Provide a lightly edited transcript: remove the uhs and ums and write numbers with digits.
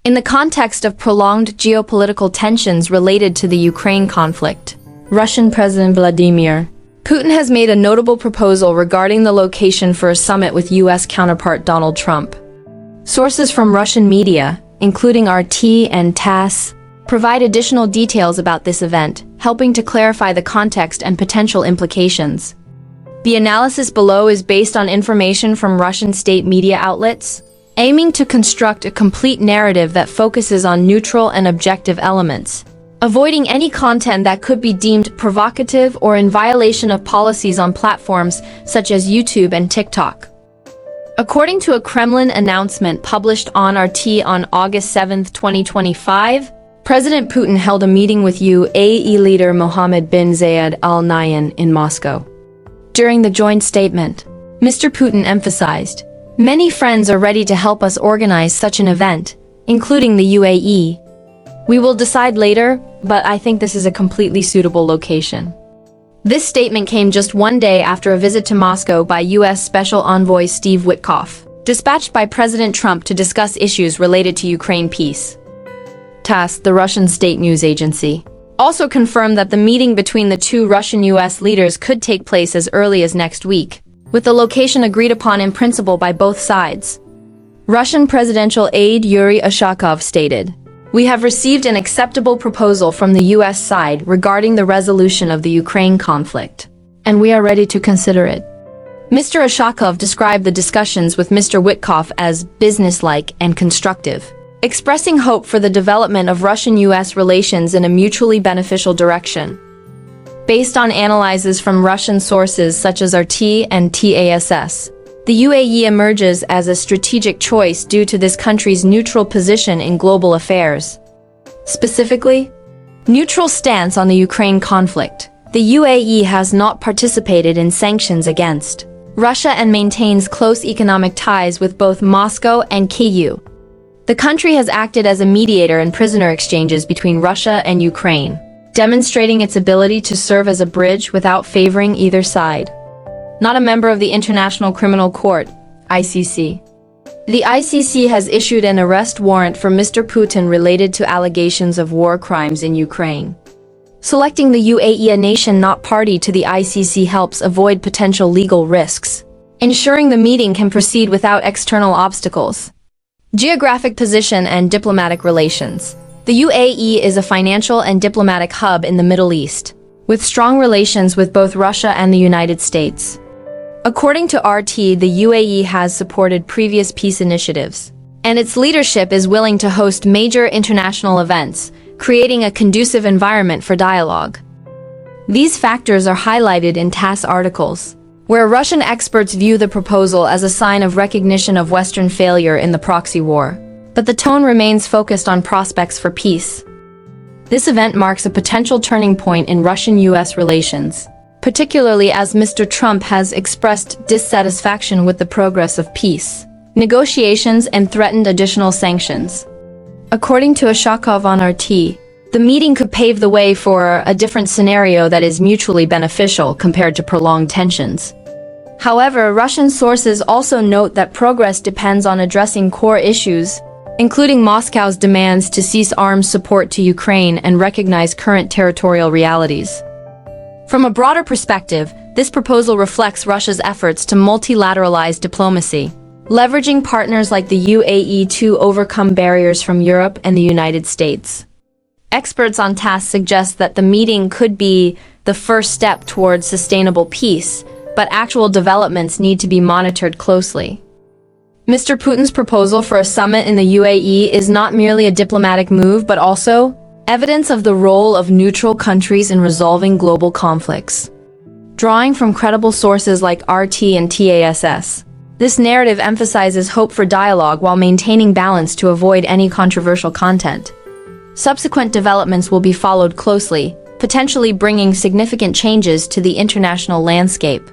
In the context of prolonged geopolitical tensions related to the Ukraine conflict, Russian President Vladimir Putin has made a notable proposal regarding the location for a summit with U.S. counterpart Donald Trump. Sources from Russian media, including RT and TASS, provide additional details about this event, helping to clarify the context and potential implications. The analysis below is based on information from Russian state media outlets, aiming to construct a complete narrative that focuses on neutral and objective elements, avoiding any content that could be deemed provocative or in violation of policies on platforms such as YouTube and TikTok. According to a Kremlin announcement published on RT on August 7, 2025, President Putin held a meeting with UAE leader Mohammed bin Zayed Al Nahyan in Moscow. During the joint statement, Mr. Putin emphasized, "Many friends are ready to help us organize such an event, including the UAE. We will decide later, but I think this is a completely suitable location." This statement came just one day after a visit to Moscow by U.S. Special Envoy Steve Witkoff, dispatched by President Trump to discuss issues related to Ukraine peace. TASS, the Russian state news agency, also confirmed that the meeting between the two Russian-U.S. leaders could take place as early as next week, with the location agreed upon in principle by both sides. Russian presidential aide Yuri Ushakov stated, "We have received an acceptable proposal from the U.S. side regarding the resolution of the Ukraine conflict, and we are ready to consider it." Mr. Ushakov described the discussions with Mr. Witkoff as businesslike and constructive, expressing hope for the development of Russian-U.S. relations in a mutually beneficial direction. Based on analyses from Russian sources such as RT and TASS, the UAE emerges as a strategic choice due to this country's neutral position in global affairs. Specifically, neutral stance on the Ukraine conflict. The UAE has not participated in sanctions against Russia and maintains close economic ties with both Moscow and Kyiv. The country has acted as a mediator in prisoner exchanges between Russia and Ukraine, demonstrating its ability to serve as a bridge without favoring either side. Not a member of the International Criminal Court, ICC. The ICC has issued an arrest warrant for Mr. Putin related to allegations of war crimes in Ukraine. Selecting the UAE, a nation not party to the ICC, helps avoid potential legal risks, ensuring the meeting can proceed without external obstacles. Geographic position and diplomatic relations. The UAE is a financial and diplomatic hub in the Middle East, with strong relations with both Russia and the United States. According to RT, the UAE has supported previous peace initiatives, and its leadership is willing to host major international events, creating a conducive environment for dialogue. These factors are highlighted in TASS articles, where Russian experts view the proposal as a sign of recognition of Western failure in the proxy war, but the tone remains focused on prospects for peace. This event marks a potential turning point in Russian-U.S. relations, particularly as Mr. Trump has expressed dissatisfaction with the progress of peace negotiations and threatened additional sanctions. According to Ushakov on RT, the meeting could pave the way for a different scenario that is mutually beneficial compared to prolonged tensions. However, Russian sources also note that progress depends on addressing core issues, including Moscow's demands to cease arms support to Ukraine and recognize current territorial realities. From a broader perspective, this proposal reflects Russia's efforts to multilateralize diplomacy, leveraging partners like the UAE to overcome barriers from Europe and the United States. Experts on TASS suggest that the meeting could be the first step towards sustainable peace, but actual developments need to be monitored closely. Mr. Putin's proposal for a summit in the UAE is not merely a diplomatic move, but also evidence of the role of neutral countries in resolving global conflicts. Drawing from credible sources like RT and TASS, this narrative emphasizes hope for dialogue while maintaining balance to avoid any controversial content. Subsequent developments will be followed closely, potentially bringing significant changes to the international landscape.